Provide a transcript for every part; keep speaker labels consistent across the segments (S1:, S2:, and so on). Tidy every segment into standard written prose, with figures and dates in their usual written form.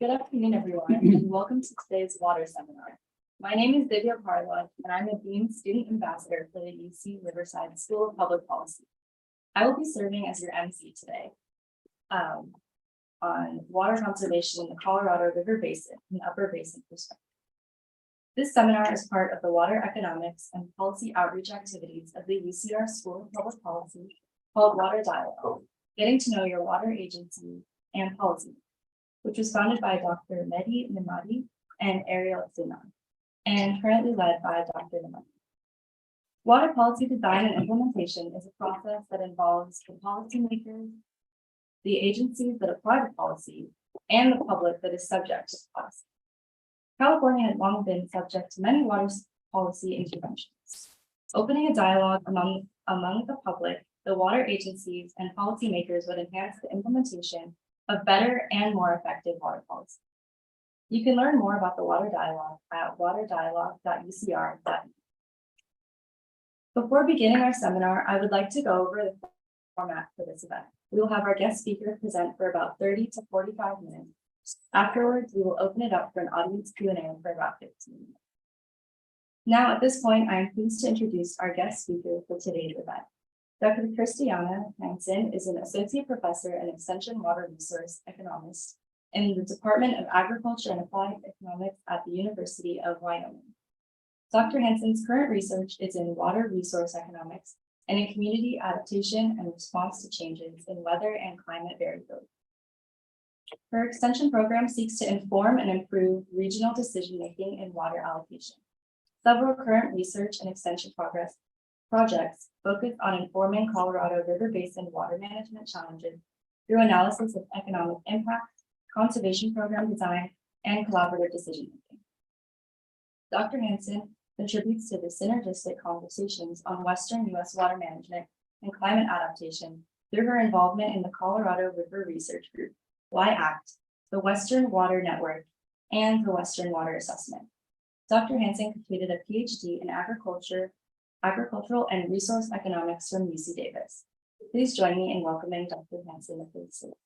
S1: Good afternoon, everyone, and welcome to today's water seminar. My name is Divya Parla, and I'm a Dean Student Ambassador for the UC Riverside School of Public Policy. I will be serving as your MC today on water conservation in the Colorado River Basin and Upper Basin perspective. This seminar is part of the water economics and policy outreach activities of the UCR School of Public Policy called Water Dialogue, Getting to Know Your Water Agency and Policy, which was founded by Dr. Mehdi Nimadi and Ariel Zinan, and currently led by Dr. Nimadi. Water policy design and implementation is a process that involves the policymakers, the agencies that apply the policy, and the public that is subject to the policy. California has long been subject to many water policy interventions. Opening a dialogue among the public, the water agencies, and policymakers would enhance the implementation of better and more effective water policy. You can learn more about the Water Dialogue at waterdialogue.ucr.edu. Before beginning our seminar, I would like to go over the format for this event. We will have our guest speaker present for about 30 to 45 minutes. Afterwards, we will open it up for an audience Q&A for about 15 minutes. Now, at this point, I am pleased to introduce our guest speaker for today's event. Dr. Christiana Hansen is an associate professor and extension water resource economist in the Department of Agriculture and Applied Economics at the University of Wyoming. Dr. Hansen's current research is in water resource economics and in community adaptation and response to changes in weather and climate variability. Her extension program seeks to inform and improve regional decision-making in water allocation. Several current research and extension projects focus on informing Colorado River Basin water management challenges through analysis of economic impact, conservation program design, and collaborative decision-making. Dr. Hansen contributes to the synergistic conversations on Western U.S. water management and climate adaptation through her involvement in the Colorado River Research Group, WYACT, the Western Water Network, and the Western Water Assessment. Dr. Hansen completed a PhD in agricultural and resource economics from UC Davis. Please join me in welcoming Dr. Hansen to the stage.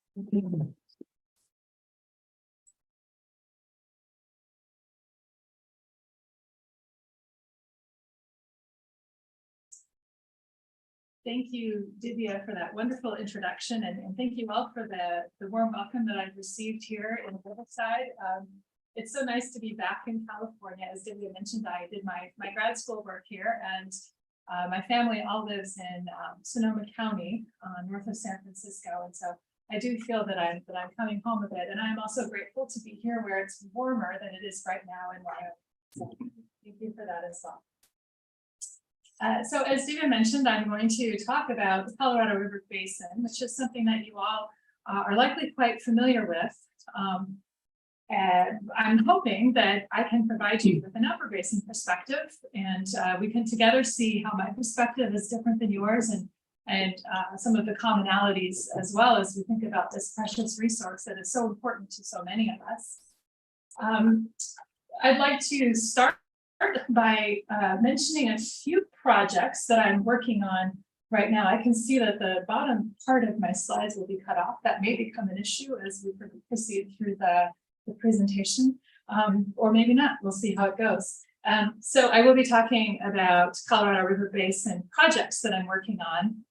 S2: Thank you, Divya, for that wonderful introduction, and thank you all for the warm welcome that I've received here in Riverside. It's so nice to be back in California. As Divya mentioned, I did my grad school work here, and my family all lives in Sonoma County, north of San Francisco, and so I do feel that I'm coming home a bit. And I'm also grateful to be here where it's warmer than it is right now in Wyoming. So thank you for that as well. So as Divya mentioned, I'm going to talk about the Colorado River Basin, which is something that you all are likely quite familiar with. And I'm hoping that I can provide you with an Upper Basin perspective, and we can together see how my perspective is different than yours, and some of the commonalities as well as we think about this precious resource that is so important to so many of us. I'd like to start by mentioning a few projects that I'm working on right now. I can see that the bottom part of my slides will be cut off. That may become an issue as we proceed through the presentation, or maybe not. We'll see how it goes. So I will be talking about Colorado River Basin projects that I'm working on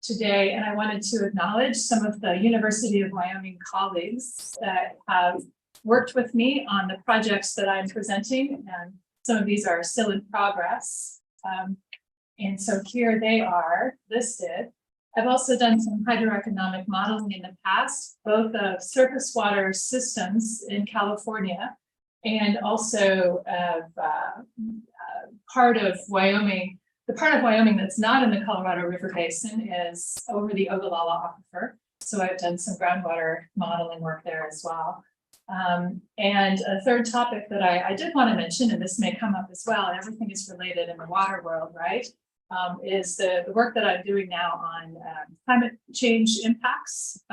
S2: today, and I wanted to acknowledge some of the University of Wyoming colleagues that have worked with me on the projects that I'm presenting, and some of these are still in progress. And so here they are listed. I've also done some hydroeconomic modeling in the past, both of surface water systems in California and also of part of Wyoming. The part of Wyoming that's not in the Colorado River Basin is over the Ogallala Aquifer. So I've done some groundwater modeling work there as well. And a third topic that I did want to mention, and this may come up as well, and everything is related in the water world, right? Is the work that I'm doing now on climate change impacts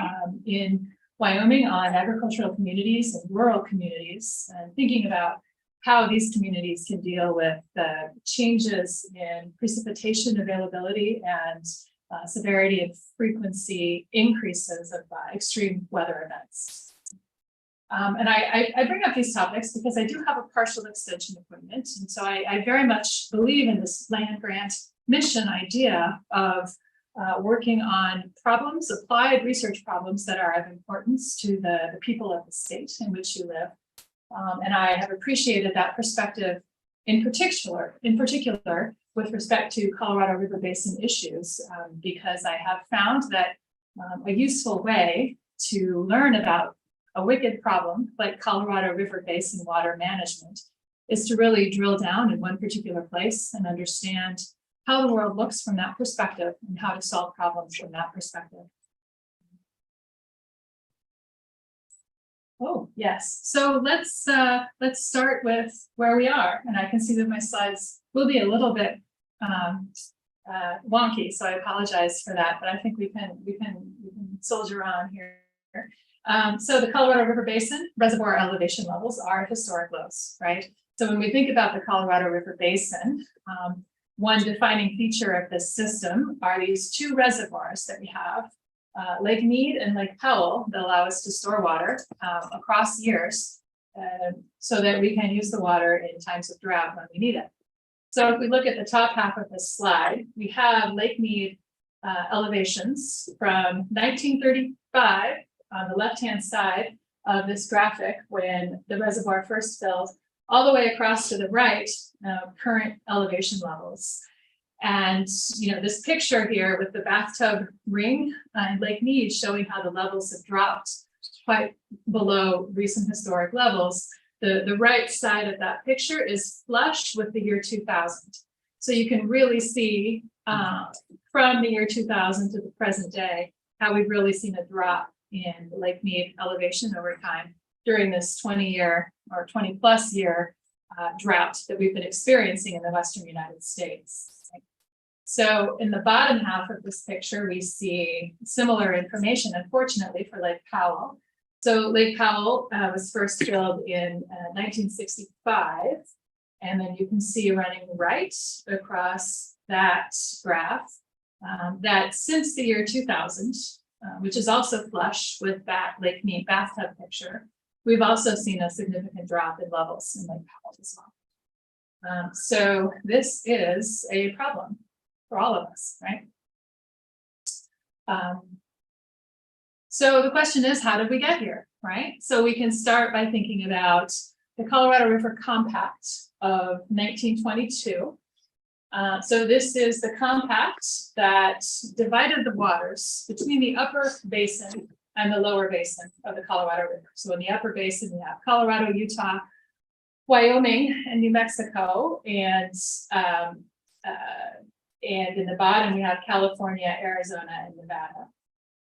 S2: in Wyoming on agricultural communities and rural communities, and thinking about how these communities can deal with the changes in precipitation availability and severity and frequency increases of extreme weather events. And I bring up these topics because I do have a partial extension appointment. And so I very much believe in this land grant mission idea of working on problems, applied research problems that are of importance to the people of the state in which you live. And I have appreciated that perspective in particular with respect to Colorado River Basin issues, because I have found that a useful way to learn about a wicked problem like Colorado River Basin water management is to really drill down in one particular place and understand how the world looks from that perspective and how to solve problems from that perspective. Oh, yes. So let's start with where we are. And I can see that my slides will be a little bit wonky, so I apologize for that, but I think we can soldier on here. So the Colorado River Basin reservoir elevation levels are at historic lows, right? So when we think about the Colorado River Basin, one defining feature of this system are these two reservoirs that we have, Lake Mead and Lake Powell, that allow us to store water across years so that we can use the water in times of drought when we need it. So if we look at the top half of this slide, we have Lake Mead elevations from 1935 on the left-hand side of this graphic when the reservoir first filled, all the way across to the right, current elevation levels. And this picture here with the bathtub ring in Lake Mead showing how the levels have dropped quite below recent historic levels. The right side of that picture is flush with the year 2000. So you can really see from the year 2000 to the present day, how we've really seen a drop in Lake Mead elevation over time during this 20-year or 20+ year drought that we've been experiencing in the Western United States. So in the bottom half of this picture, we see similar information, unfortunately, for Lake Powell. So Lake Powell was first filled in 1965. And then you can see running right across that graph that since the year 2000, which is also flush with that Lake Mead bathtub picture, we've also seen a significant drop in levels in Lake Powell as well. So this is a problem for all of us, right? So the question is, how did we get here, right? So we can start by thinking about the Colorado River Compact of 1922. So this is the compact that divided the waters between the Upper Basin and the Lower Basin of the Colorado River. So in the Upper Basin, we have Colorado, Utah, Wyoming, and New Mexico, and in the bottom, we have California, Arizona, and Nevada.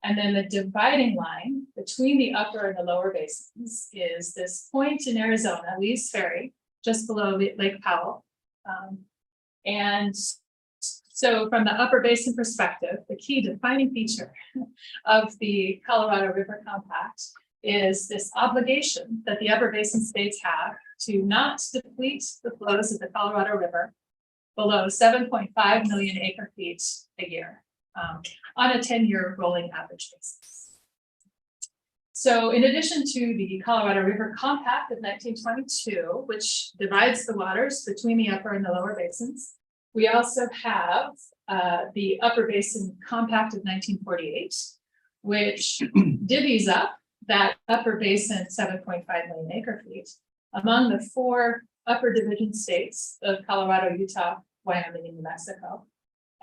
S2: And then the dividing line between the upper and the lower basins is this point in Arizona, Lee's Ferry, just below Lake Powell. And so from the Upper Basin perspective, the key defining feature of the Colorado River Compact is this obligation that the Upper Basin states have to not deplete the flows of the Colorado River below 7.5 million acre feet a year on a 10-year rolling average basis. So in addition to the Colorado River Compact of 1922, which divides the waters between the upper and the lower basins, we also have the Upper Basin Compact of 1948, which divvies up that Upper Basin 7.5 million acre feet among the 4 upper division states of Colorado, Utah, Wyoming, and New Mexico.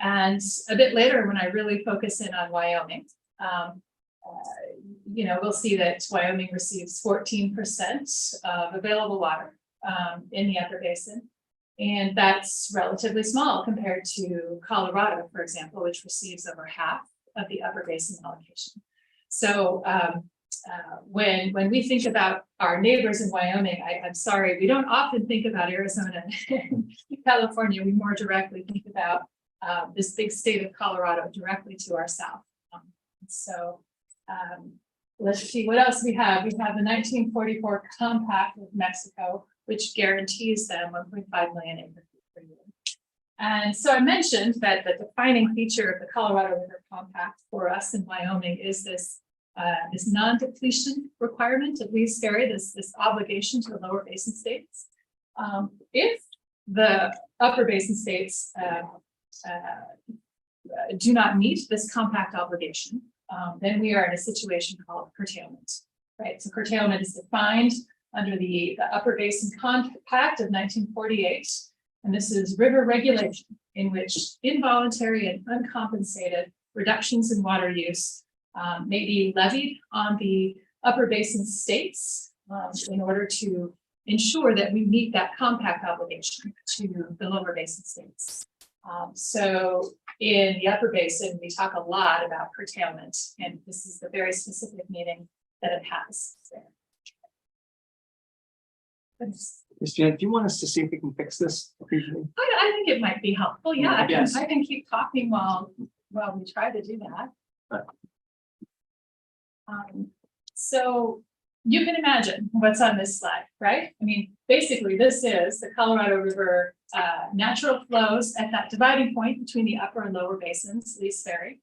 S2: And a bit later, when I really focus in on Wyoming, we'll see that Wyoming receives 14% of available water in the Upper Basin. And that's relatively small compared to Colorado, for example, which receives over half of the Upper Basin allocation. So when we think about our neighbors in Wyoming, I'm sorry, we don't often think about Arizona and California. We more directly think about this big state of Colorado directly to our south. Let's see what else we have. We have the 1944 Compact with Mexico, which guarantees them 1.5 million acre feet per year. And so I mentioned that the defining feature of the Colorado River Compact for us in Wyoming is this this non-depletion requirement of Lee's Ferry, this obligation to the lower basin states. If the upper basin states do not meet this compact obligation, then we are in a situation called curtailment, right? So curtailment is defined under the Upper Basin Compact of 1948, and this is river regulation in which involuntary and uncompensated reductions in water use may be levied on the upper basin states in order to ensure that we meet that compact obligation to the lower basin states. So in the upper basin, we talk a lot about curtailment, and this is the very specific meaning that it has there.
S3: Ms. Janet, do you want us to see if we can fix this?
S2: I think it might be helpful. Yeah,
S3: Yes.
S2: I can keep talking while we try to do that. So you can imagine what's on this slide, right? I mean, basically, this is the Colorado River natural flows at that dividing point between the upper and lower basins, Lee's Ferry.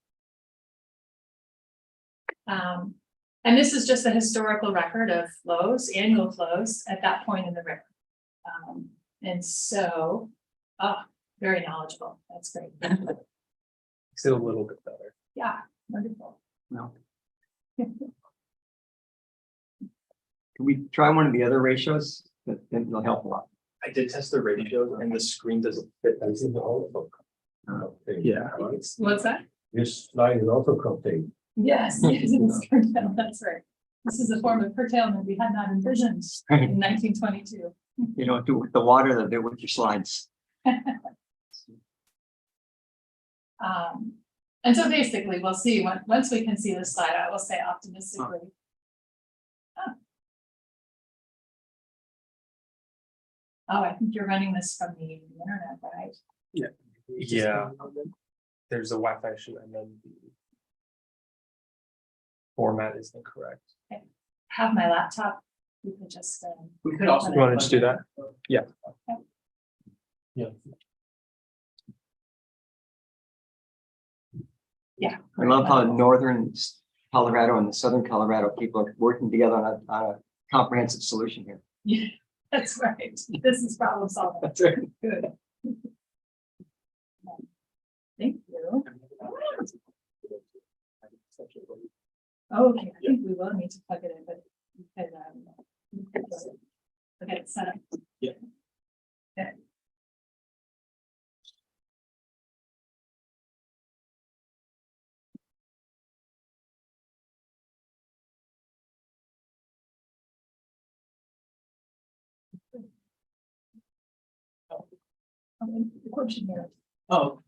S2: And this is just a historical record of flows, annual flows at that point in the river. And so, very knowledgeable. That's great.
S4: Still a little bit better.
S2: Yeah, wonderful.
S3: No. Can we try one of the other ratios? It'll help a lot.
S4: I did test the ratios and the screen doesn't fit.
S5: That's in the also.
S4: Yeah.
S2: What's that?
S5: This slide is also contained.
S2: Yes, it's curtailment, that's right. This is a form of curtailment we had not envisioned in 1922.
S3: You don't do it with the water, they'll do it with your slides.
S2: And so basically, we'll see once we can see the slide, I will say optimistically. Oh, I think you're running this from the internet, right?
S4: Yeah. There's a Wi-Fi issue and then the format is incorrect.
S2: Have my laptop. We could just.
S3: We could also.
S4: You want to just do that? Yeah.
S5: Yeah.
S2: Yeah.
S3: I love how northern Colorado and the southern Colorado people are working together on a comprehensive solution here.
S2: Yeah, that's right. This is problem solving.
S3: That's right.
S2: Good. Thank you. Okay, I think we will need to plug it in, but we can get it set up.
S4: Yeah.
S2: Okay. The question here.
S4: Oh.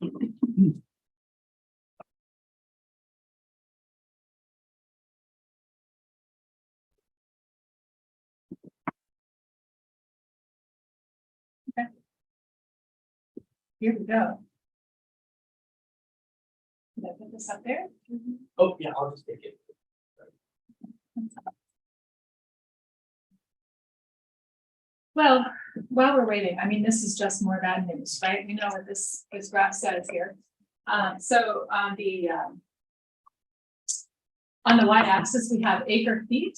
S2: Here we go. Did I put this up there?
S4: Oh, yeah, I'll just take it.
S2: Well, while we're waiting, I mean, this is just more bad news, right? We know what this graph says here. So on the y-axis, we have acre feet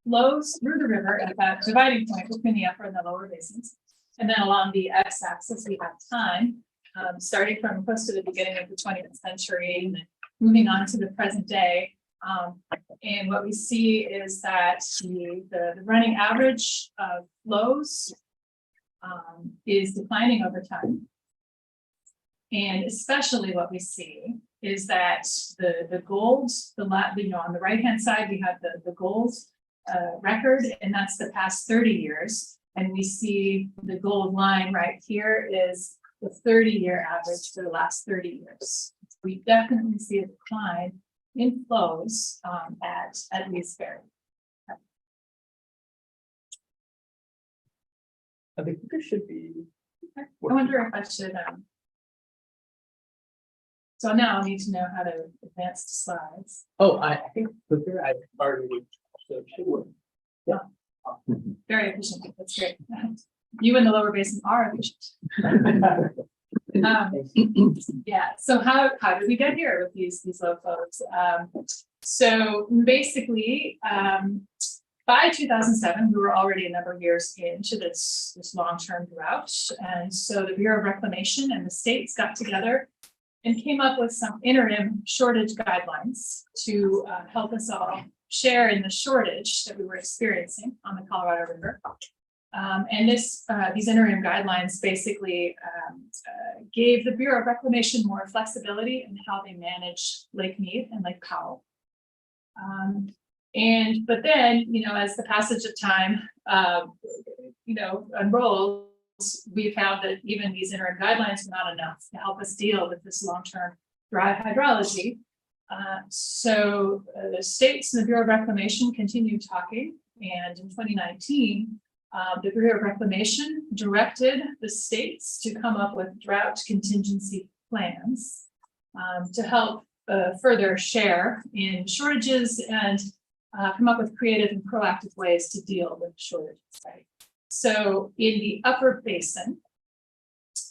S2: flows through the river at that dividing point between the upper and the lower basins. And then along the x-axis, we have time, starting from close to the beginning of the 20th century and then moving on to the present day. And what we see is that the running average of flows is declining over time. And especially what we see is that the gold, on the right-hand side, we have the gold record, and that's the past 30 years. And we see the gold line right here is the 30-year average for the last 30 years. We definitely see a decline in flows at Lee's Ferry.
S4: I think there should be.
S2: I wonder if I should. So now I'll need to know how to advance the slides.
S4: Oh, I think clicker I already so it should work.
S2: Very efficient. That's great. You in the lower basin are efficient. Yeah. So how did we get here with these low flows? So basically, by 2007, we were already a number of years into this long-term drought. And so the Bureau of Reclamation and the states got together and came up with some interim shortage guidelines to help us all share in the shortage that we were experiencing on the Colorado River. And these interim guidelines basically gave the Bureau of Reclamation more flexibility in how they manage Lake Mead and Lake Powell. But then, as the passage of time, unrolls, we found that even these interim guidelines were not enough to help us deal with this long-term dry hydrology. So the states and the Bureau of Reclamation continued talking, and in 2019, the Bureau of Reclamation directed the states to come up with drought contingency plans to help further share in shortages and come up with creative and proactive ways to deal with shortages. Right? So in the Upper Basin,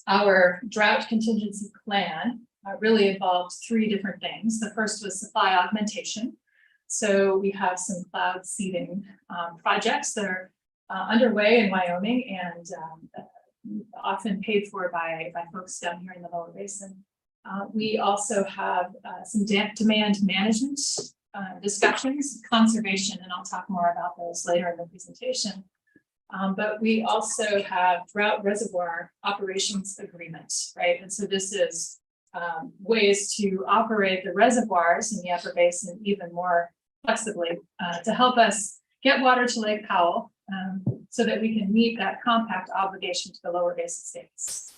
S2: our drought contingency plan really involved three different things. The first was supply augmentation. So we have some cloud seeding projects that are underway in Wyoming and often paid for by folks down here in the Lower Basin. We also have some demand management discussions, conservation, and I'll talk more about those later in the presentation. But we also have drought reservoir operations agreements, right? And so this is ways to operate the reservoirs in the Upper Basin even more flexibly to help us get water to Lake Powell so that we can meet that compact obligation to the Lower Basin states.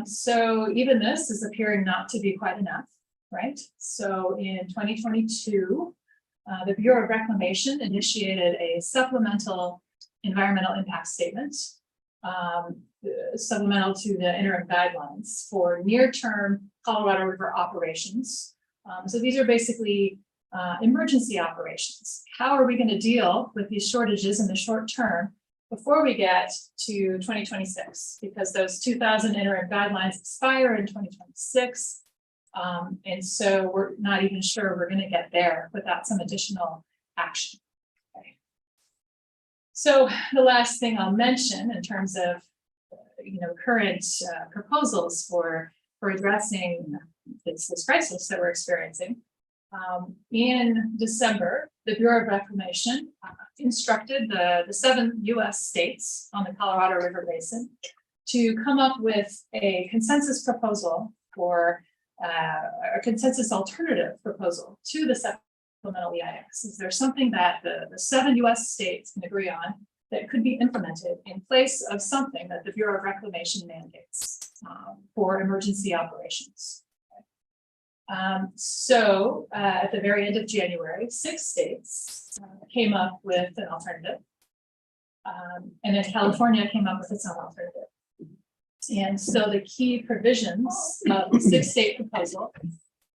S2: So even this is appearing not to be quite enough, right? So in 2022, the Bureau of Reclamation initiated a supplemental environmental impact statement, supplemental to the interim guidelines for near-term Colorado River operations. So these are basically emergency operations. How are we going to deal with these shortages in the short term before we get to 2026? Because those 2000 interim guidelines expire in 2026. And so we're not even sure we're going to get there without some additional action. Okay. So the last thing I'll mention in terms of current proposals for addressing this crisis that we're experiencing. In December, the Bureau of Reclamation instructed the 7 U.S. states on the Colorado River Basin to come up with a consensus proposal for a consensus alternative proposal to the supplemental EIS. Is there something that the 7 U.S. states can agree on that could be implemented in place of something that the Bureau of Reclamation mandates for emergency operations? So at the very end of January, 6 states came up with an alternative. And then California came up with its own alternative. And so the key provisions of the 6-state proposal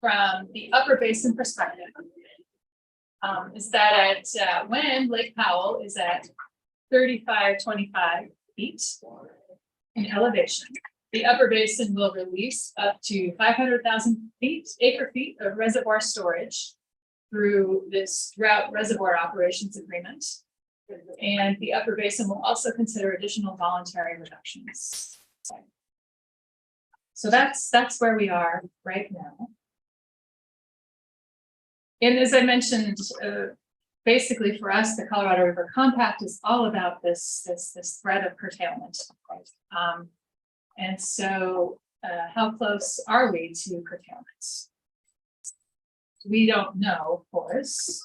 S2: from the Upper Basin perspective is that when Lake Powell is at 3525 feet in elevation, the Upper Basin will release up to 500,000 acre feet of reservoir storage through this drought reservoir operations agreement. And the Upper Basin will also consider additional voluntary reductions. So that's where we are right now. And as I mentioned, basically for us, the Colorado River Compact is all about this threat of curtailment, right? And so how close are we to curtailment? We don't know, of course.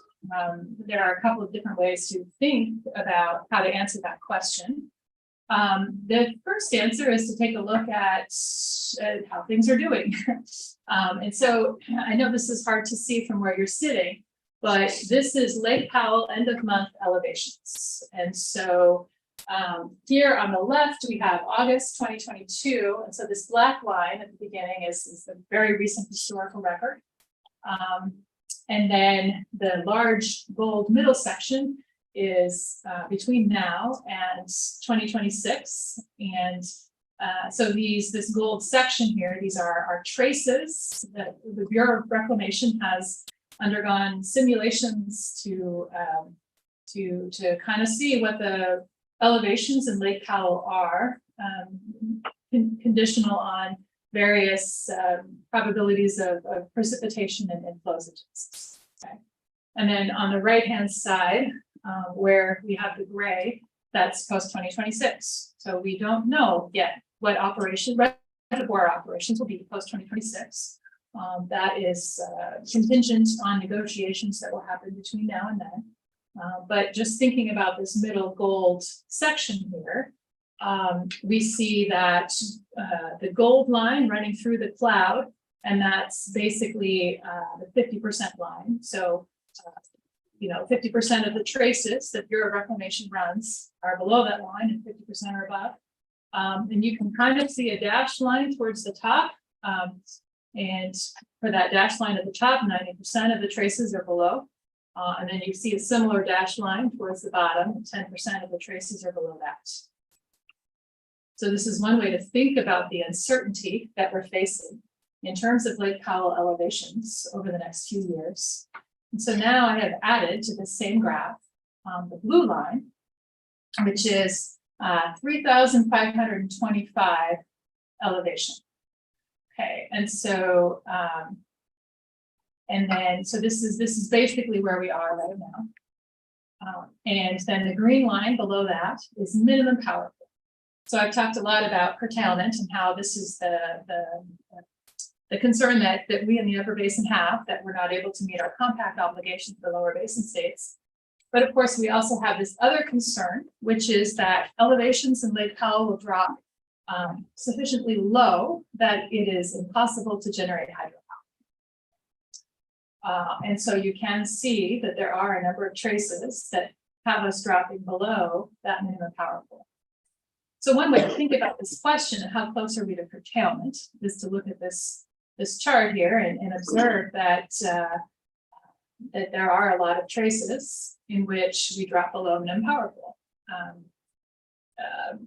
S2: There are a couple of different ways to think about how to answer that question. The first answer is to take a look at how things are doing. And so I know this is hard to see from where you're sitting, but this is Lake Powell end of month elevations. And so here on the left, we have August 2022. And so this black line at the beginning is the very recent historical record. And then the large gold middle section is between now and 2026. And so this gold section here, these are traces that the Bureau of Reclamation has undergone simulations to kind of see what the elevations in Lake Powell are, conditional on various probabilities of precipitation and flows. Okay. And then on the right-hand side, where we have the gray, that's post-2026. So we don't know yet what reservoir operations will be post-2026. That is contingent on negotiations that will happen between now and then. But just thinking about this middle gold section here, we see that the gold line running through the cloud, and that's basically the 50% line. So, 50% of the traces that Bureau of Reclamation runs are below that line and 50% are above. And you can kind of see a dashed line towards the top. And for that dashed line at the top, 90% of the traces are below. And then you see a similar dashed line towards the bottom, and 10% of the traces are below that. So this is one way to think about the uncertainty that we're facing in terms of Lake Powell elevations over the next few years. And so now I have added to the same graph the blue line, which is 3,525 elevation. Okay, and so this is basically where we are right now. And then the green line below that is minimum power. So I've talked a lot about curtailment and how this is the concern that we in the Upper Basin have, that we're not able to meet our compact obligations for lower basin states. But of course, we also have this other concern, which is that elevations in Lake Powell will drop sufficiently low that it is impossible to generate hydropower. And so you can see that there are a number of traces that have us dropping below that minimum power pool. So one way to think about this question of how close are we to curtailment is to look at this chart here and observe that that there are a lot of traces in which we drop below minimum power pool.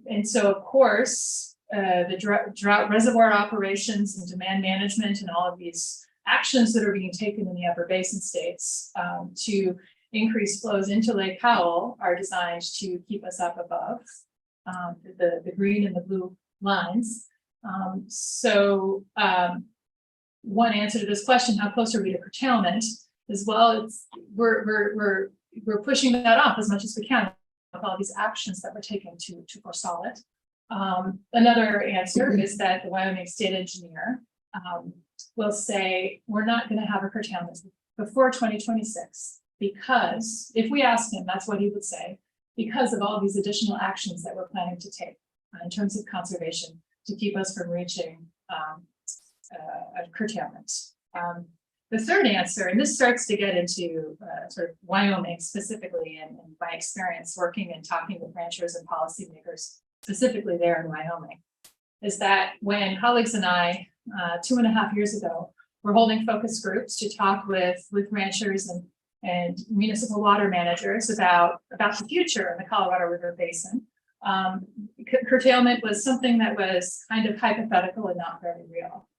S2: And so, of course, the drought reservoir operations and demand management and all of these actions that are being taken in the Upper Basin states to increase flows into Lake Powell are designed to keep us up above the green and the blue lines. One answer to this question, how close are we to curtailment, as well, we're pushing that off as much as we can with all these actions that we're taking to forestall it. Another answer is that the Wyoming state engineer will say we're not going to have a curtailment before 2026 because if we ask him, that's what he would say, because of all these additional actions that we're planning to take in terms of conservation to keep us from reaching a curtailment. The third answer, and this starts to get into sort of Wyoming specifically, and my experience working and talking with ranchers and policymakers specifically there in Wyoming, is that when colleagues and I 2.5 years ago were holding focus groups to talk with ranchers and municipal water managers about the future of the Colorado River Basin, curtailment was something that was kind of hypothetical and not very real.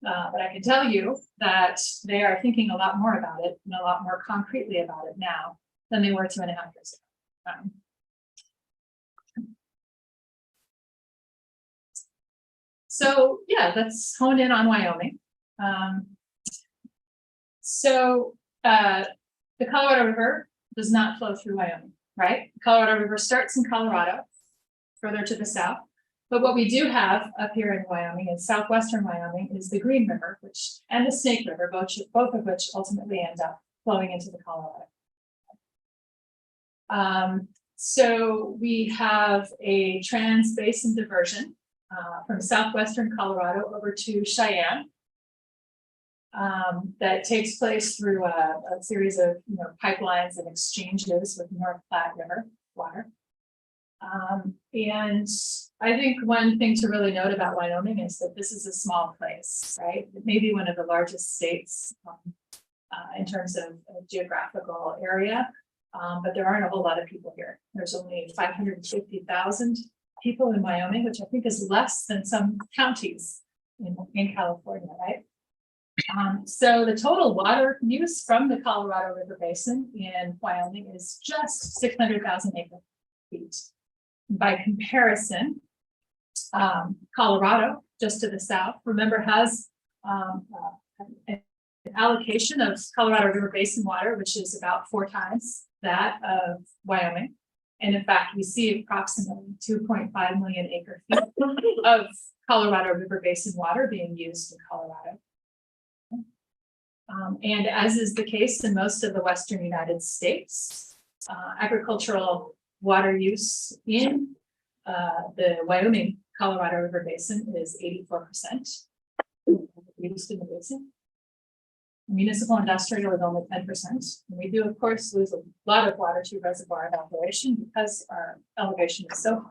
S2: But I can tell you that they are thinking a lot more about it and a lot more concretely about it now than they were 2.5 years ago. So yeah, let's hone in on Wyoming. The Colorado River does not flow through Wyoming, right? The Colorado River starts in Colorado, further to the south. But what we do have up here in Wyoming, in southwestern Wyoming, is the Green River, and the Snake River, both of which ultimately end up flowing into the Colorado. So we have a trans-basin diversion from southwestern Colorado over to Cheyenne that takes place through a series of pipelines and exchanges with North Platte River water. And I think one thing to really note about Wyoming is that this is a small place, right? It may be one of the largest states in terms of geographical area, but there aren't a whole lot of people here. There's only 550,000 people in Wyoming, which I think is less than some counties in California, right? So the total water use from the Colorado River Basin in Wyoming is just 600,000 acre feet. By comparison, Colorado, just to the south, remember, has an allocation of Colorado River Basin water, which is about 4 times that of Wyoming. And in fact, we see approximately 2.5 million acre feet of Colorado River Basin water being used in Colorado. And as is the case in most of the Western United States, agricultural water use in the Wyoming Colorado River Basin is 84% used in the basin. Municipal industrial is only 10%. And we do, of course, lose a lot of water to reservoir evaporation because our elevation is so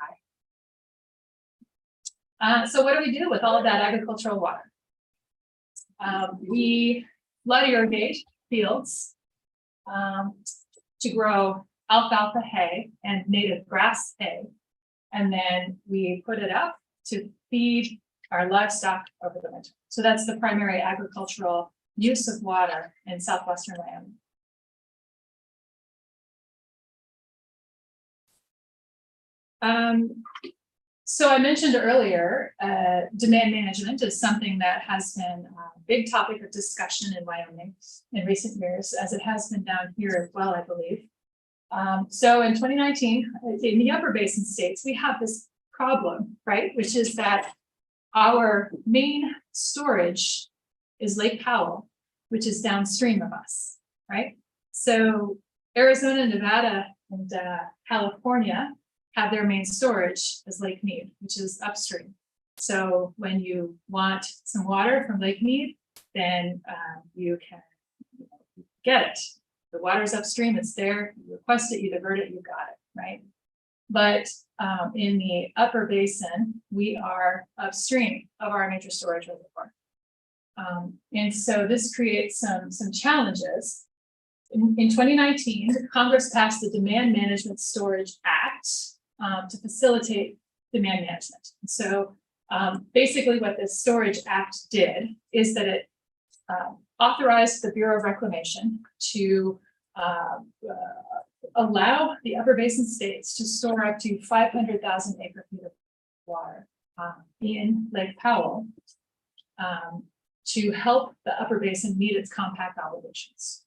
S2: high. So what do we do with all of that agricultural water? We flood irrigate fields to grow alfalfa hay and native grass hay. And then we put it up to feed our livestock over the winter. So that's the primary agricultural use of water in southwestern Wyoming. So I mentioned earlier, demand management is something that has been a big topic of discussion in Wyoming in recent years, as it has been down here as well, I believe. So in 2019, in the Upper Basin states, we have this problem, right? Which is that our main storage is Lake Powell, which is downstream of us, right? So Arizona, Nevada, and California have their main storage as Lake Mead, which is upstream. So when you want some water from Lake Mead, then you can get it. The water's upstream, it's there, you request it, you divert it, you got it, right? But in the Upper Basin, we are upstream of our major storage reservoir. And so this creates some challenges. In 2019, Congress passed the Demand Management Storage Act to facilitate demand management. So basically what this Storage Act did is that it authorized the Bureau of Reclamation to allow the Upper Basin states to store up to 500,000 acre feet of water in Lake Powell to help the Upper Basin meet its compact obligations.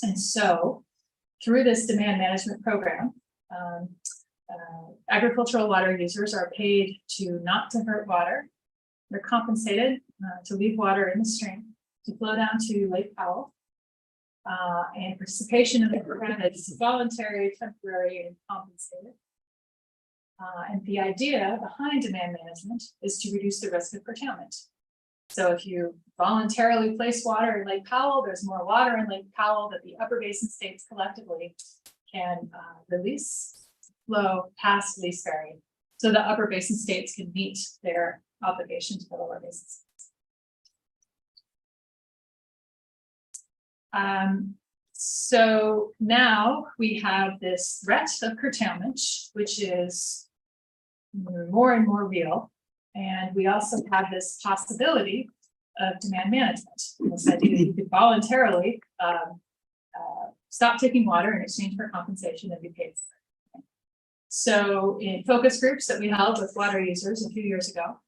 S2: And so through this demand management program, agricultural water users are paid to not divert water. They're compensated to leave water in the stream to flow down to Lake Powell. And participation in the program is voluntary, temporary, and compensated. And the idea behind demand management is to reduce the risk of curtailment. So if you voluntarily place water in Lake Powell, there's more water in Lake Powell that the Upper Basin states collectively can release, flow past lease barrier. So the Upper Basin states can meet their obligation to the Lower Basin states. So now we have this threat of curtailment, which is more and more real. And we also have this possibility of demand management. This idea that you could voluntarily stop taking water in exchange for compensation and be paid for it. So in focus groups that we held with water users a few years ago,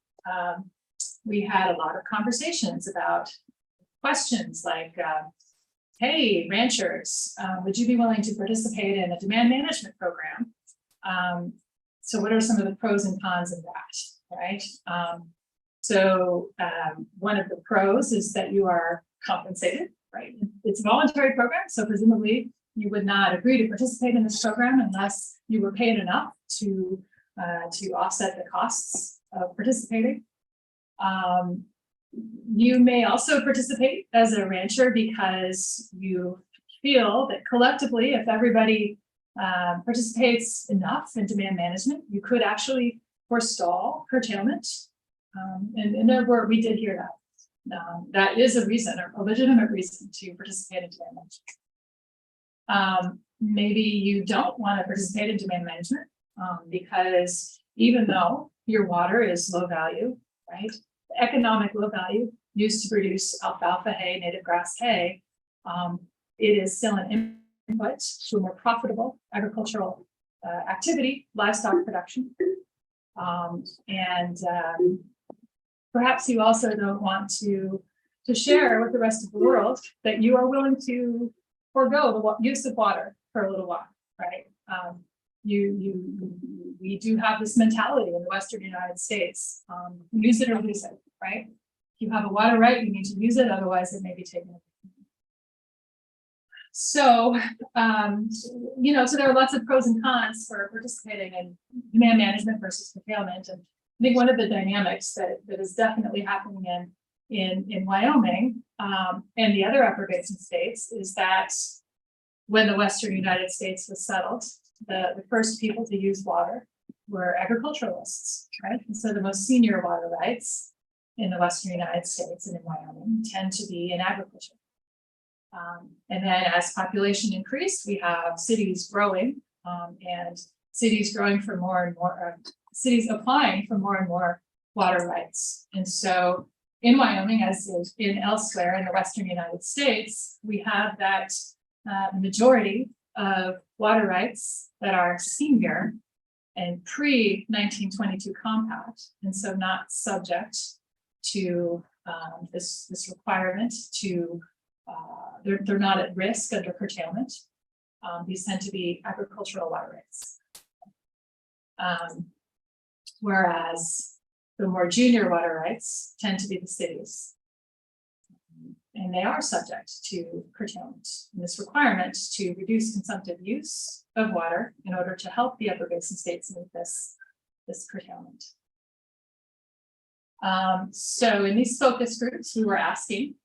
S2: we had a lot of conversations about questions like, hey, ranchers, would you be willing to participate in a demand management program? So what are some of the pros and cons of that, right? So one of the pros is that you are compensated, right? It's a voluntary program, so presumably you would not agree to participate in this program unless you were paid enough to offset the costs of participating. You may also participate as a rancher because you feel that collectively, if everybody participates enough in demand management, you could actually forestall curtailment. And we did hear that. That is a reason, or a legitimate reason, to participate in demand management. Maybe you don't want to participate in demand management because even though your water is low value, right? Economic low value, used to produce alfalfa hay, native grass hay, it is still an input to a more profitable agricultural activity, livestock production. Perhaps you also don't want to share with the rest of the world that you are willing to forego the use of water for a little while, right? We do have this mentality in the Western United States, use it or lose it, right? If you have a water right, you need to use it, otherwise it may be taken away. So, so there are lots of pros and cons for participating in demand management versus curtailment. And I think one of the dynamics that is definitely happening in Wyoming and the other Upper Basin states is that when the Western United States was settled, the first people to use water were agriculturalists, right? And so the most senior water rights in the Western United States and in Wyoming tend to be in agriculture. And then as population increased, we have cities growing and cities growing for more and more, cities applying for more and more water rights. And so in Wyoming, as is in elsewhere in the Western United States, we have that majority of water rights that are senior and pre-1922 compact, and so not subject to this requirement to they're not at risk under curtailment. These tend to be agricultural water rights. Whereas the more junior water rights tend to be the cities. And they are subject to curtailment and this requirement to reduce consumptive use of water in order to help the Upper Basin states meet this curtailment. So in these focus groups, we were asking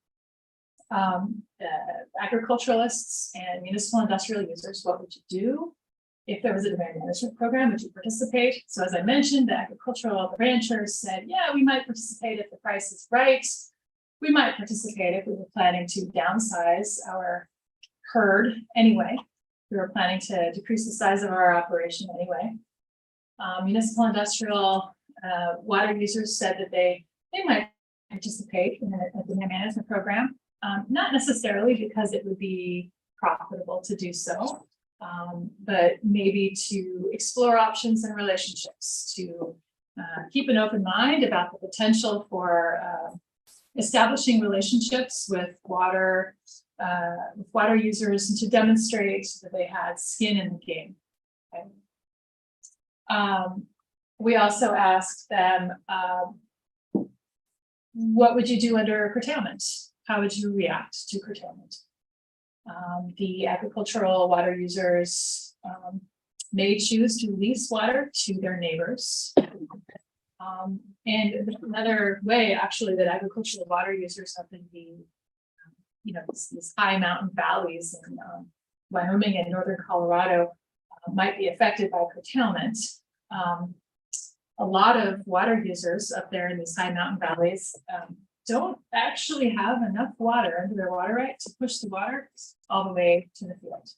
S2: agriculturalists and municipal industrial users, what would you do if there was a demand management program? Would you participate? So as I mentioned, the agricultural ranchers said, yeah, we might participate if the price is right. We might participate if we were planning to downsize our herd anyway. We were planning to decrease the size of our operation anyway. Municipal industrial water users said that they might participate in a demand management program. Not necessarily because it would be profitable to do so, but maybe to explore options and relationships, to keep an open mind about the potential for establishing relationships with water users and to demonstrate that they had skin in the game. Okay. We also asked them, what would you do under curtailment? How would you react to curtailment? The agricultural water users may choose to lease water to their neighbors. And another way, actually, that agricultural water users up in these high mountain valleys in Wyoming and northern Colorado might be affected by curtailment. A lot of water users up there in these high mountain valleys don't actually have enough water under their water right to push the water all the way to the field.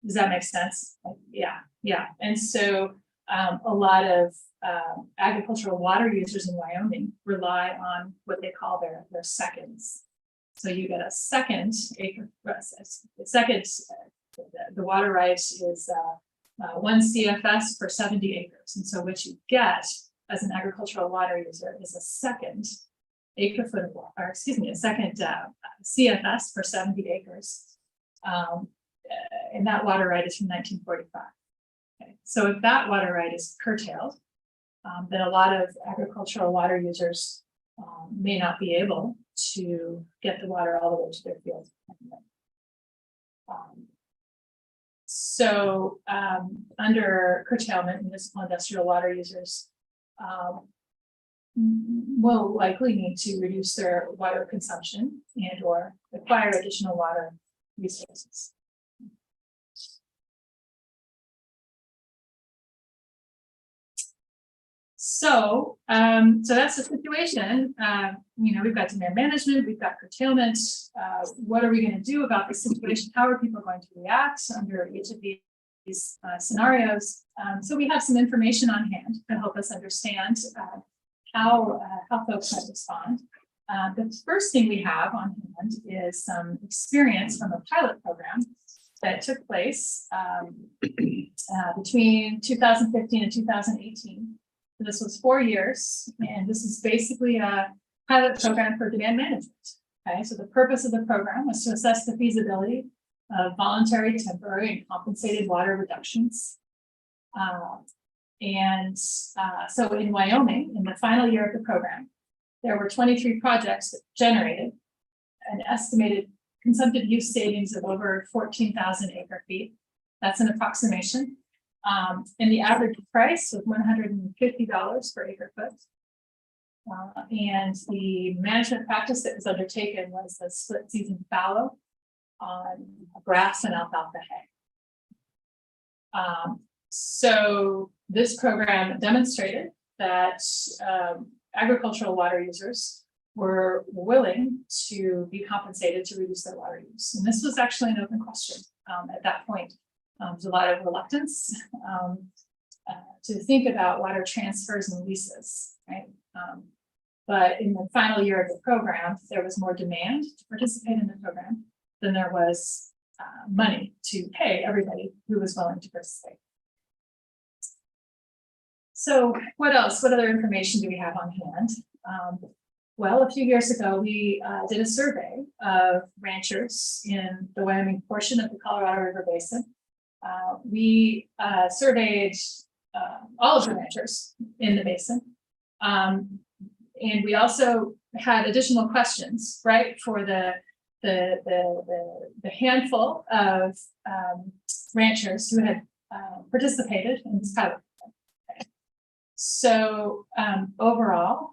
S2: Does that make sense? Yeah. And so a lot of agricultural water users in Wyoming rely on what they call their seconds. So you get a second acre, the water right is 1 CFS per 70 acres. And so what you get as an agricultural water user is a second acre foot of water, or excuse me, a second CFS per 70 acres. And that water right is from 1945. Okay. So if that water right is curtailed, then a lot of agricultural water users may not be able to get the water all the way to their fields. So under curtailment, municipal industrial water users will likely need to reduce their water consumption and or acquire additional water resources. So that's the situation. We've got demand management, we've got curtailment. What are we going to do about this situation? How are people going to react under each of these scenarios? So we have some information on hand to help us understand how folks might respond. The first thing we have on hand is some experience from a pilot program that took place between 2015 and 2018. So this was 4 years, and this is basically a pilot program for demand management. Okay, so the purpose of the program was to assess the feasibility of voluntary, temporary, and compensated water reductions. So in Wyoming, in the final year of the program, there were 23 projects that generated an estimated consumptive use savings of over 14,000 acre feet. That's an approximation. And the average price was $150 per acre foot. And the management practice that was undertaken was the split season fallow on grass and alfalfa hay. So this program demonstrated that agricultural water users were willing to be compensated to reduce their water use. And this was actually an open question at that point. There's a lot of reluctance to think about water transfers and leases, right? But in the final year of the program, there was more demand to participate in the program than there was money to pay everybody who was willing to participate. So what else? What other information do we have on hand? Well, a few years ago, we did a survey of ranchers in the Wyoming portion of the Colorado River Basin. We surveyed all of the ranchers in the basin. And we also had additional questions, right, for the handful of ranchers who had participated in this pilot. So overall,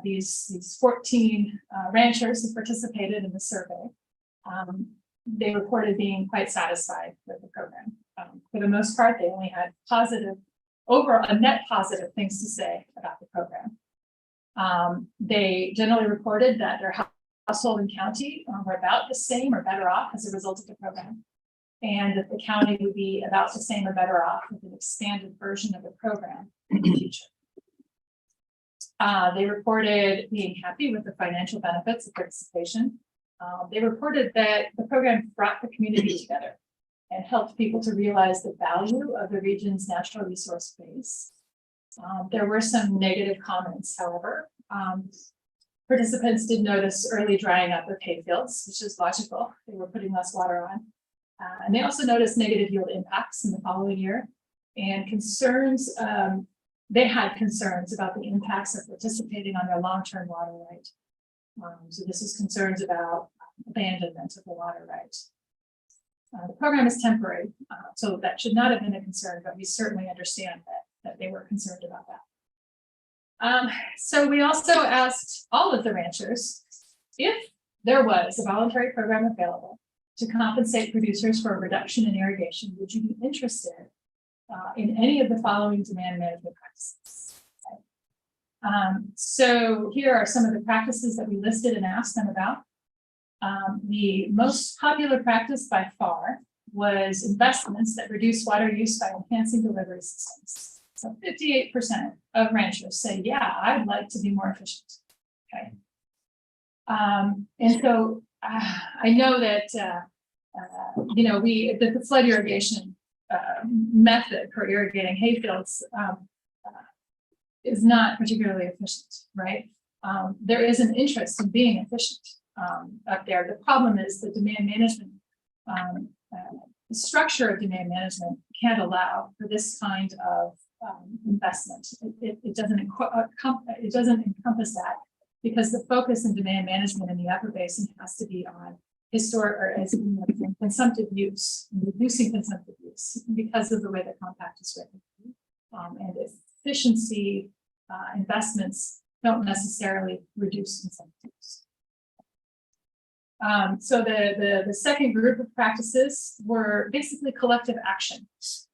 S2: these 14 ranchers who participated in the survey, they reported being quite satisfied with the program. For the most part, they only had net positive things to say about the program. They generally reported that their household and county were about the same or better off as a result of the program, and that the county would be about the same or better off with an expanded version of the program in the future. They reported being happy with the financial benefits of participation. They reported that the program brought the community together and helped people to realize the value of the region's natural resource base. There were some negative comments, however. Participants did notice early drying up of hayfields, which is logical. They were putting less water on. And they also noticed negative yield impacts in the following year and concerns. They had concerns about the impacts of participating on their long-term water right. So this is concerns about abandonment of the water right. The program is temporary, so that should not have been a concern, but we certainly understand that they were concerned about that. So we also asked all of the ranchers if there was a voluntary program available to compensate producers for a reduction in irrigation, would you be interested in any of the following demand management practices? Okay. So here are some of the practices that we listed and asked them about. The most popular practice by far was investments that reduce water use by enhancing delivery systems. So 58% of ranchers say, yeah, I'd like to be more efficient. Okay. And so I know that, the flood irrigation method for irrigating hayfields is not particularly efficient, right? There is an interest in being efficient up there. The problem is the demand management, the structure of demand management can't allow for this kind of investment. It doesn't encompass that, because the focus in demand management in the Upper Basin has to be on consumptive use, reducing consumptive use because of the way the compact is written. And efficiency investments don't necessarily reduce consumptive use. So the second group of practices were basically collective action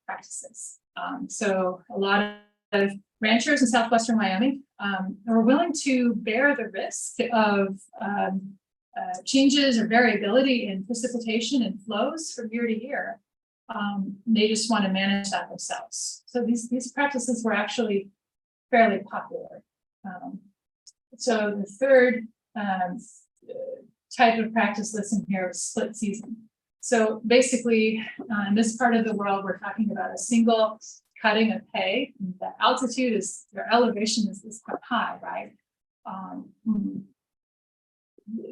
S2: practices. So a lot of ranchers in southwestern Wyoming are willing to bear the risk of changes or variability in precipitation and flows from year to year. They just want to manage that themselves. So these practices were actually fairly popular. So the third type of practice listed here is split season. So basically, in this part of the world, we're talking about a single cutting of hay. The altitude is, their elevation is quite high, right?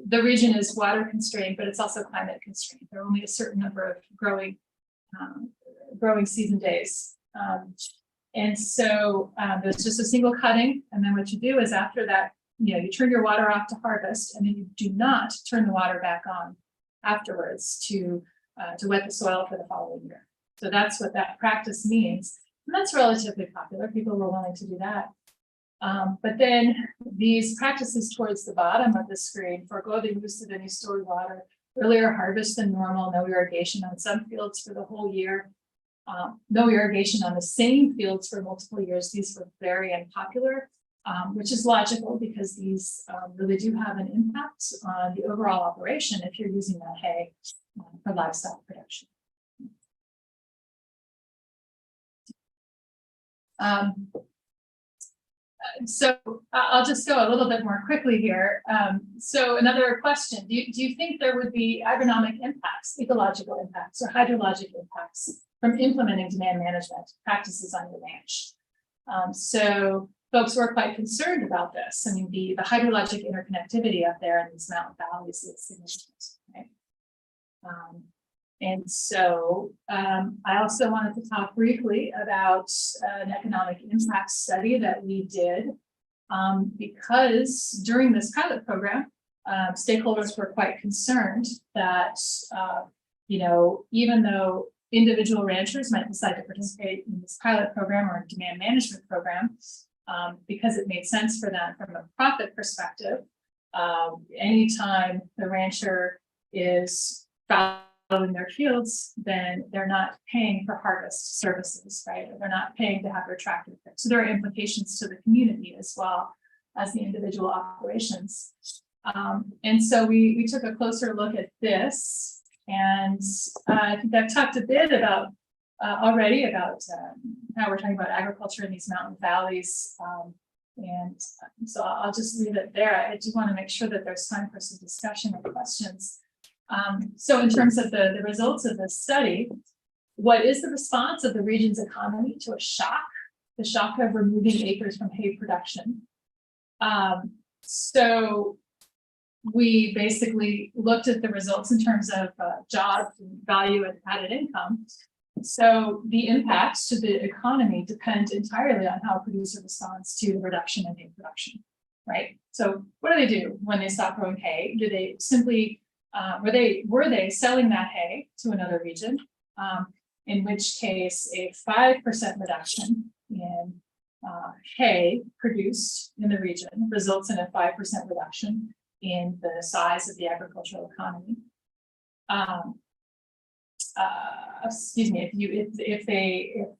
S2: The region is water constrained, but it's also climate constrained. There are only a certain number of growing season days. And so there's just a single cutting. And then what you do is after that, you turn your water off to harvest, and then you do not turn the water back on afterwards to wet the soil for the following year. So that's what that practice means. And that's relatively popular. People were willing to do that. But then these practices towards the bottom of the screen forego the use of any stored water, earlier harvest than normal, no irrigation on some fields for the whole year, no irrigation on the same fields for multiple years. These were very unpopular, which is logical because these really do have an impact on the overall operation if you're using that hay for livestock production. So I'll just go a little bit more quickly here. So another question, do you think there would be agronomic impacts, ecological impacts, or hydrologic impacts from implementing demand management practices on your ranch? So folks were quite concerned about this. I mean, the hydrologic interconnectivity up there in these mountain valleys is significant, right? And so I also wanted to talk briefly about an economic impact study that we did because during this pilot program, stakeholders were quite concerned that, even though individual ranchers might decide to participate in this pilot program or demand management program, because it made sense for them from a profit perspective, anytime the rancher is in their fields, then they're not paying for harvest services, right? Or they're not paying to have their tractor fixed. So there are implications to the community as well as the individual operations. And so we took a closer look at this, and I think I've talked a bit about already about how we're talking about agriculture in these mountain valleys. And so I'll just leave it there. I do want to make sure that there's time for some discussion or questions. So in terms of the results of this study, what is the response of the region's economy to a shock, the shock of removing acres from hay production? So we basically looked at the results in terms of job value and added income. So the impacts to the economy depend entirely on how a producer responds to the reduction in hay production, right? So what do when they stop growing hay? Do they simply were they selling that hay to another region? In which case a 5% reduction in hay produced in the region results in a 5% reduction in the size of the agricultural economy. Excuse me, if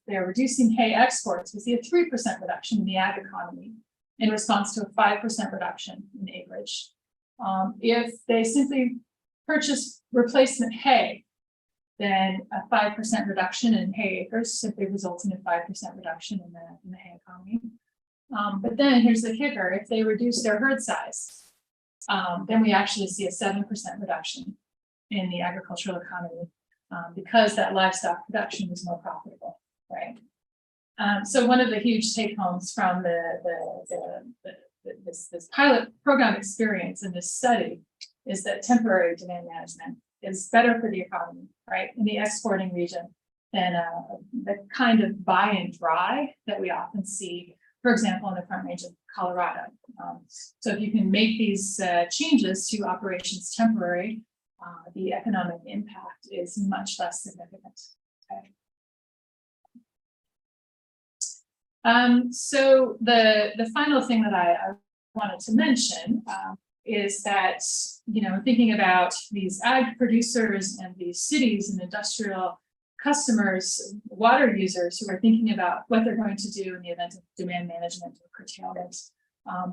S2: they're reducing hay exports, we see a 3% reduction in the ag economy in response to a 5% reduction in acreage. If they simply purchase replacement hay, then a 5% reduction in hay acres simply results in a 5% reduction in the hay economy. But then here's the kicker: if they reduce their herd size, then we actually see a 7% reduction in the agricultural economy because that livestock production is more profitable, right? So one of the huge take homes from this pilot program experience in this study is that temporary demand management is better for the economy, right? In the exporting region than the kind of buy and dry that we often see, for example, in the Front Range of Colorado. So if you can make these changes to operations temporary, the economic impact is much less significant. Okay. So the final thing that I wanted to mention is that, thinking about these ag producers and these cities and industrial customers, water users who are thinking about what they're going to do in the event of demand management or curtailment,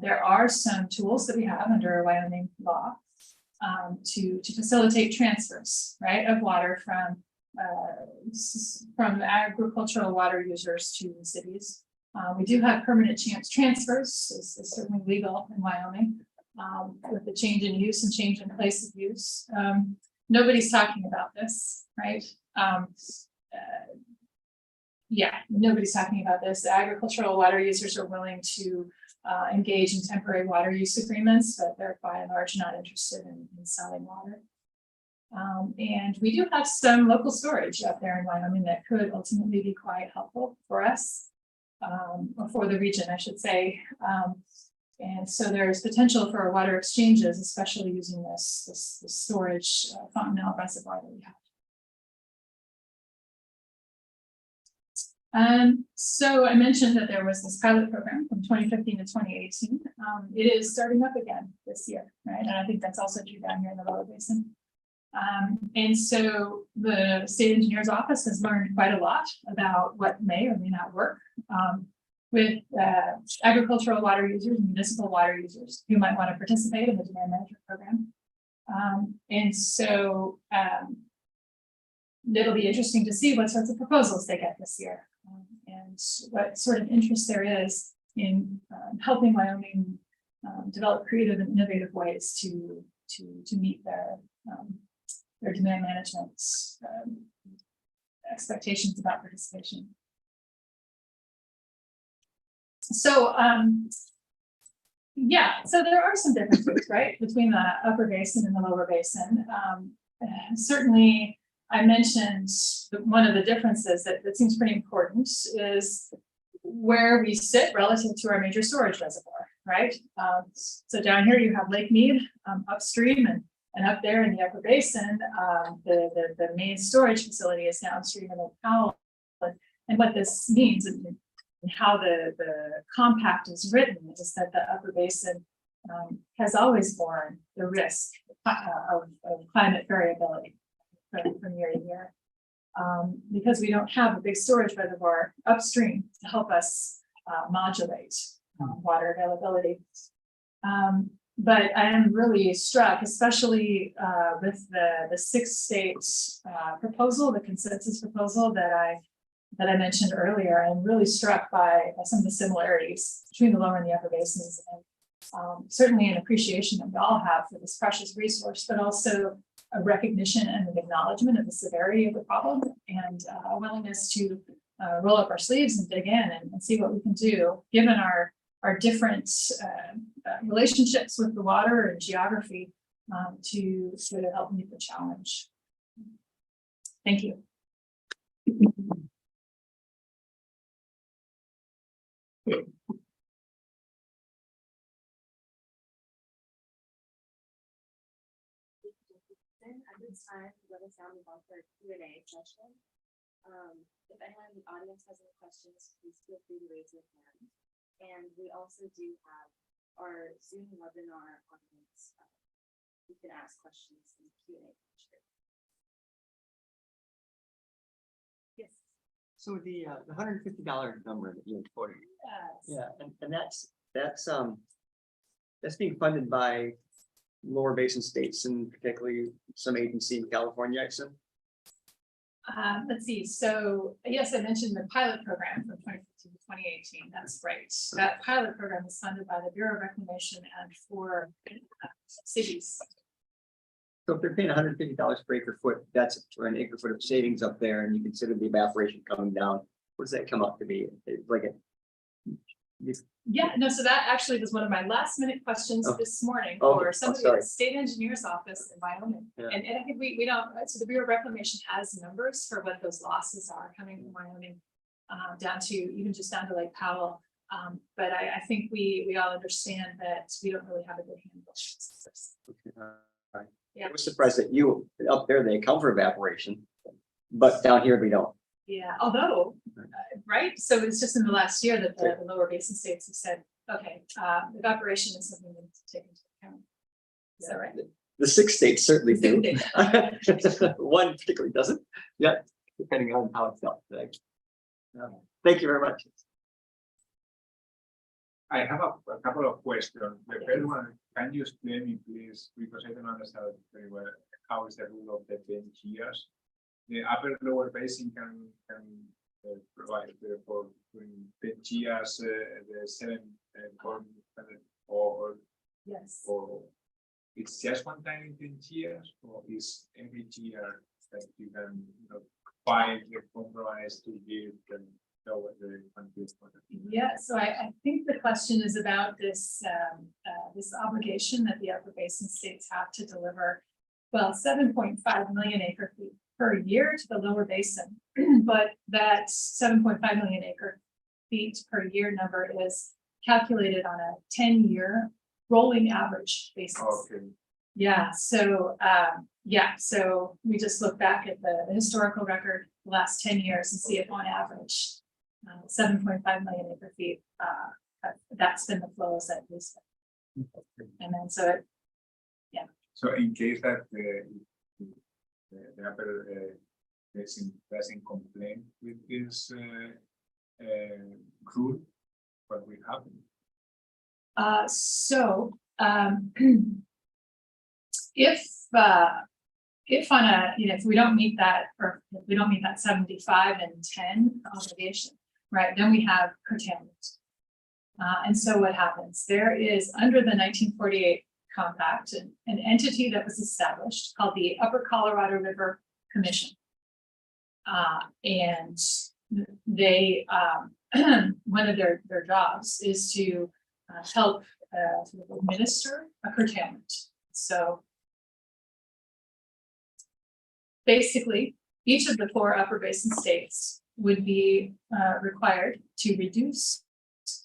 S2: there are some tools that we have under Wyoming law to facilitate transfers, right, of water from agricultural water users to cities. We do have permanent transfers, is certainly legal in Wyoming, with the change in use and change in place of use. Nobody's talking about this, right? Yeah, nobody's talking about this. The agricultural water users are willing to engage in temporary water use agreements, but they're by and large not interested in selling water. And we do have some local storage up there in Wyoming that could ultimately be quite helpful for us, or for the region, I should say. And so there's potential for water exchanges, especially using this storage Fontenelle reservoir that we have. So I mentioned that there was this pilot program from 2015 to 2018. It is starting up again this year, right? And I think that's also true down here in the Lower Basin. And so the state engineer's office has learned quite a lot about what may or may not work with agricultural water users, municipal water users who might want to participate in the demand management program. And so it'll be interesting to see what sorts of proposals they get this year, and what sort of interest there is in helping Wyoming develop creative and innovative ways to meet their demand management expectations about participation. So yeah, so there are some differences, right, between the Upper Basin and the Lower Basin. Certainly, I mentioned one of the differences that seems pretty important is where we sit relative to our major storage reservoir, right? So down here you have Lake Mead upstream, and up there in the Upper Basin, the main storage facility is downstream in Lake Powell. And what this means and how the compact is written is that the Upper Basin has always borne the risk of climate variability from year to year, because we don't have a big storage reservoir upstream to help us modulate water availability. But I am really struck, especially with the 6-state proposal, the consensus proposal that I mentioned earlier. I'm really struck by some of the similarities between the Lower and the Upper Basins, and certainly an appreciation that we all have for this precious resource, but also a recognition and an acknowledgement of the severity of the problem, and a willingness to roll up our sleeves and dig in and see what we can do, given our different relationships with the water and geography, to sort of help meet the challenge. Thank you.
S1: At this time, let us now move on to our Q&A session. If anyone in the audience has any questions, please feel free to raise your hand. And we also do have our Zoom webinar audience. You can ask questions in the Q&A feature. Yes.
S3: So the $150 number that you quoted,
S1: Yes.
S3: yeah, and that's being funded by Lower Basin states, and particularly some agency in California, I assume.
S2: Let's see. So yes, I mentioned the pilot program from 2015 to 2018. That's right. That pilot program is funded by the Bureau of Reclamation and 4 cities.
S3: So if they're paying $150 per acre foot, that's for an acre foot of savings up there, and you consider the evaporation coming down. What does that come up to be? It's like
S2: Yeah, no, so that actually was one of my last minute questions this morning for somebody at the state engineer's office in Wyoming.
S3: Yeah.
S2: And I think we don't, so the Bureau of Reclamation has numbers for what those losses are coming from Wyoming, down to even just down to Lake Powell. But I think we all understand that we don't really have a good handle.
S3: okay.
S2: Yeah.
S3: I was surprised that you up there they account for evaporation, but down here we don't.
S2: Yeah, although, right, so it's just in the last year that the Lower Basin states have said, okay, evaporation is something we need to take into account. Is that right?
S3: The 6 states certainly do.
S2: Six
S3: One particularly doesn't. Yeah, depending on how it's dealt. Thank you very much.
S6: I have a couple of questions. The first one, can you explain me, please, because I don't understand it very well, how is the rule of the 10 years? The upper lower basin can provide for 10 years, the 7,400 or
S2: Yes.
S6: it's just one time in 10 years, or is every year that you can, find the compromise to give them lower the country?
S2: Yeah, so I think the question is about this, this obligation that the Upper Basin states have to deliver, well, 7.5 million acre feet per year to the lower basin. But that 7.5 million acre feet per year number is calculated on a 10-year rolling average basis.
S6: Okay.
S2: Yeah, so so we just look back at the historical record the last 10 years and see if on average 7.5 million acre feet, that's been the flows that we spent. And then
S6: So in case that the Upper Basin doesn't complain with this rule, what will happen?
S2: If on a, if we don't meet that, or if we don't meet that 75 and 10 obligation, right, then we have curtailment. And so what happens? There is, under the 1948 compact, an entity that was established called the Upper Colorado River Commission. And they, one of their jobs is to help sort of administer a curtailment. So basically, each of the 4 Upper Basin states would be required to reduce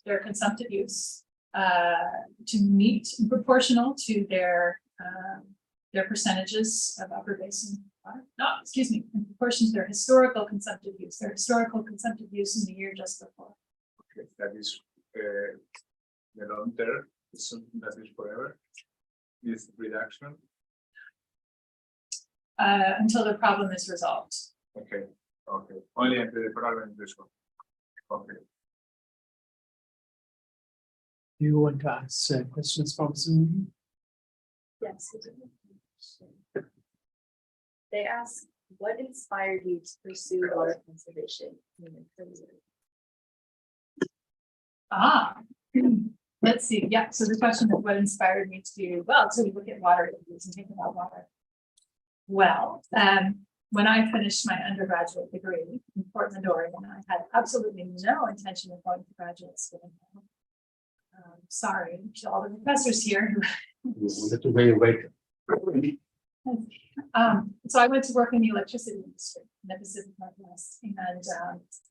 S2: their consumptive use to meet proportional to their percentages of Upper Basin water. In proportion to their historical consumptive use. Their historical consumptive use in the year just before.
S6: Okay, that is the long term. It's something that is forever. With reduction.
S2: Until the problem is resolved.
S6: Okay. Only until the problem is resolved. Okay.
S4: Do you want to ask questions from Zoom?
S1: Yes. They ask, what inspired you to pursue water conservation in your career?
S2: Let's see. Yeah. So the question is, what inspired me to do well to look at water issues and think about water. Well, when I finished my undergraduate degree in Portland, Oregon, I had absolutely no intention of going to graduate school. Sorry to all the professors here.
S5: To be awake.
S2: So I went to work in the electricity industry in the Pacific Northwest, and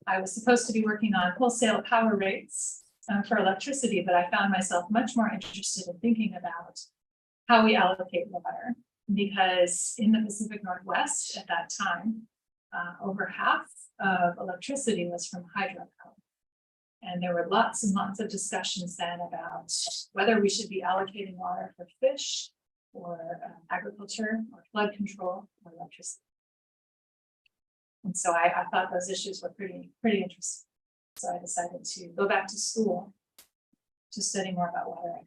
S2: I was supposed to be working on wholesale power rates for electricity, but I found myself much more interested in thinking about how we allocate water, because in the Pacific Northwest at that time, over half of electricity was from hydropower. And there were lots and lots of discussions then about whether we should be allocating water for fish or agriculture or flood control or electricity. And so I thought those issues were pretty interesting. So I decided to go back to school to study more about water.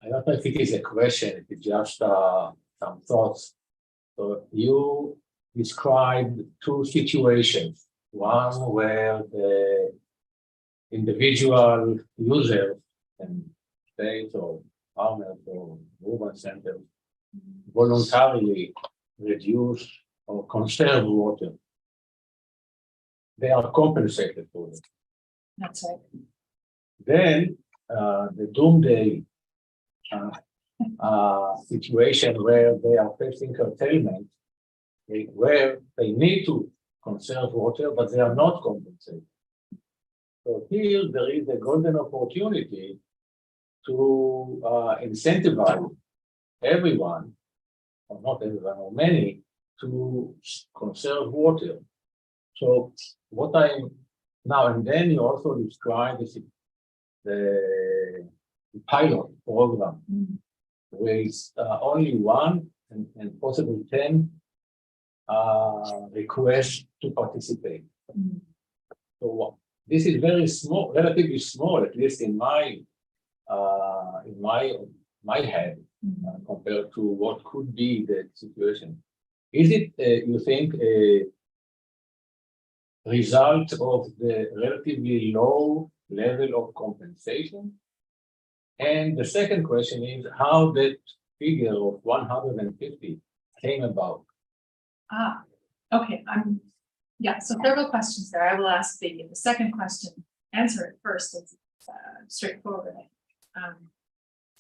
S5: I don't know if it is a question, it's just some thoughts. So you described 2 situations, one where the individual users and states or farmers or urban centers voluntarily reduce or conserve water. They are compensated for it.
S2: That's right.
S5: Then the doomsday situation where they are facing curtailment, where they need to conserve water, but they are not compensated. So here there is a golden opportunity to incentivize everyone, or not everyone, or many, to conserve water. So what I'm now and then you also describe the pilot program with only 1 and possibly 10 requests to participate. So this is very small, relatively small, at least in my head. compared to what could be the situation. Is it, you think, a result of the relatively low level of compensation? And the second question is how that figure of 150 came about.
S2: Okay, yeah, so several questions there. I will ask the second question, answer it first. It's straightforward.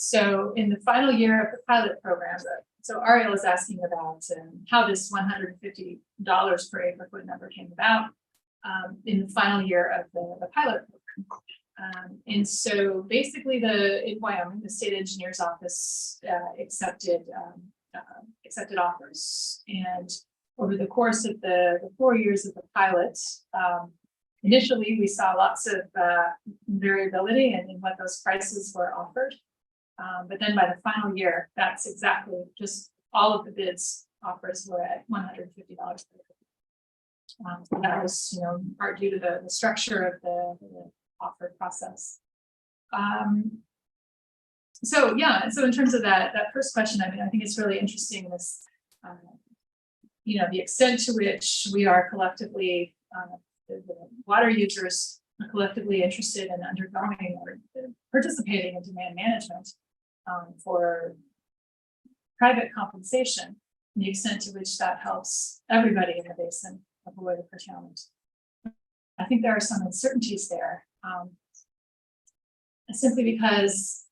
S2: So in the final year of the pilot program, so Ariel is asking about how this $150 per acre foot number came about in the final year of the pilot program. And so basically in Wyoming, the state engineer's office accepted offers. And over the course of the 4 years of the pilot, initially we saw lots of variability in what those prices were offered. But then by the final year, that's exactly just all of the bids offers were at $150 per acre. So that was, part due to the structure of the offer process. So in terms of that first question, I mean, I think it's really interesting this, the extent to which we are collectively, the water users are collectively interested in undergoing or participating in demand management for private compensation, and the extent to which that helps everybody in the basin avoid curtailment. I think there are some uncertainties there, simply because,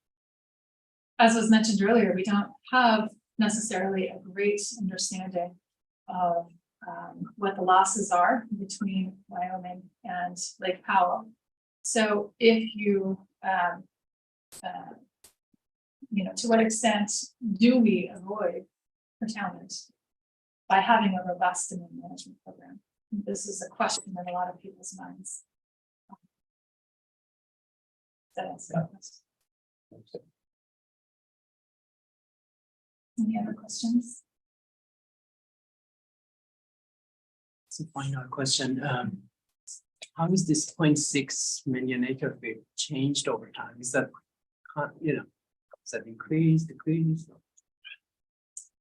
S2: as was mentioned earlier, we don't have necessarily a great understanding of what the losses are between Wyoming and Lake Powell. So if you, to what extent do we avoid curtailment by having a robust demand management program? This is a question in a lot of people's minds. Any other questions?
S7: So final question, how is this 0.6 million acre feet changed over time? Is that, is that increase, decrease?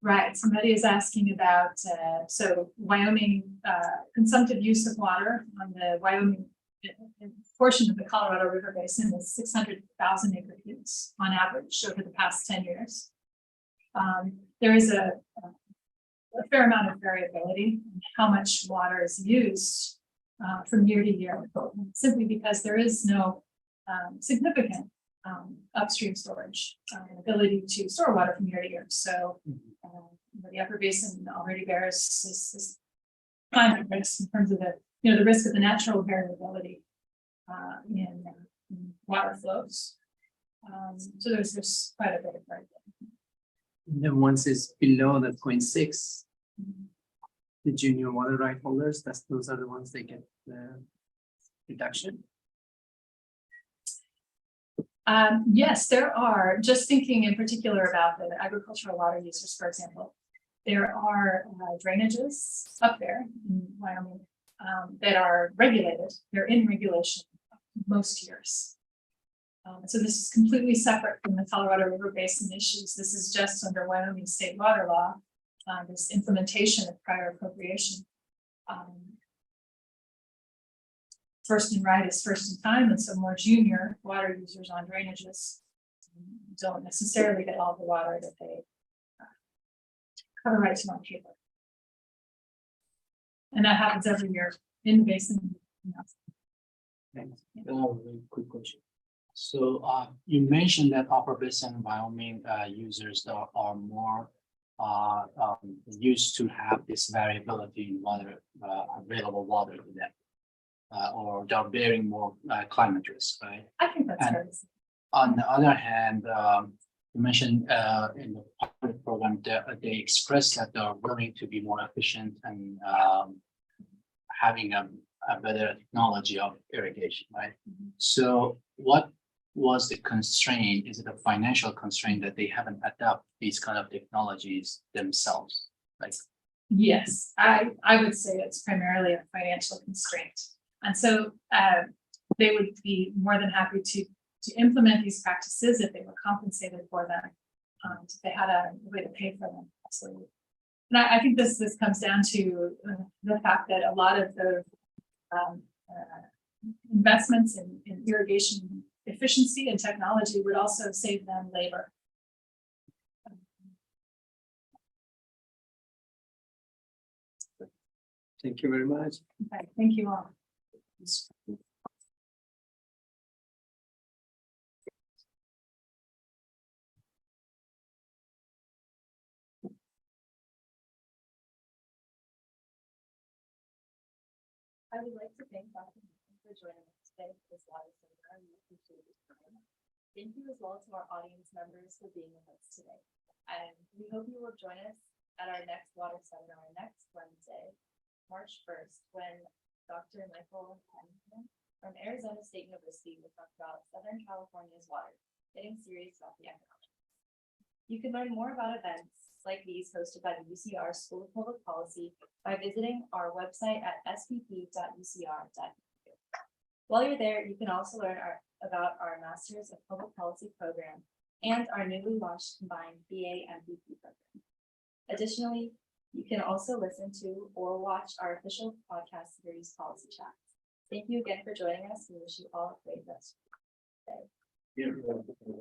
S2: Right, somebody is asking about, so Wyoming, consumptive use of water on the Wyoming portion of the Colorado River Basin is 600,000 acre feet on average over the past 10 years. There is a fair amount of variability in how much water is used from year to year, simply because there is no significant upstream storage and ability to store water from year to year. So the Upper Basin already bears this climate risk in terms of the risk of the natural variability in water flows. So there's quite a bit of variability.
S7: And then once it's below the 0.6, the junior water right holders, those are the ones that get the reduction.
S2: Yes, there are, just thinking in particular about the agricultural water users, for example, there are drainages up there in Wyoming that are regulated. They're in regulation most years. So this is completely separate from the Colorado River Basin issues. This is just under Wyoming state water law, this implementation of prior appropriation. First in right is first in time, and so more junior water users on drainages don't necessarily get all the water that they have a right to on paper. And that happens every year in the basin.
S8: Thanks. Very quick question. So you mentioned that Upper Basin Wyoming users are more used to have this variability in water, available water to them. Or they're bearing more climate risk, right?
S2: I think that's fair.
S8: On the other hand, you mentioned in the pilot program that they expressed that they're willing to be more efficient and having a better technology of irrigation, right? So what was the constraint? Is it a financial constraint that they haven't adopted these kind of technologies themselves? Like,
S2: yes, I would say it's primarily a financial constraint. And so they would be more than happy to implement these practices if they were compensated for them. if they had a way to pay for them, absolutely. And I think this comes down to the fact that a lot of the investments in irrigation efficiency and technology would also save them labor.
S3: Thank you very much.
S2: Okay, thank you all.
S1: I would like to thank Dr. Nathan for joining us today for this water seminar. We appreciate your time. Thank you as well to our audience members for being with us today. And we hope you will join us at our next water seminar next Wednesday, March 1st, when Dr. Michael Hennigan from Arizona State University will talk about Southern California's water, getting serious about the economics. You can learn more about events like these hosted by the UCR School of Public Policy by visiting our website at spp.ucr.edu. While you're there, you can also learn about our Masters of Public Policy program and our newly launched combined BA MVP program. Additionally, you can also listen to or watch our official podcast series, Policy Chats. Thank you again for joining us. We wish you all a great rest of the day.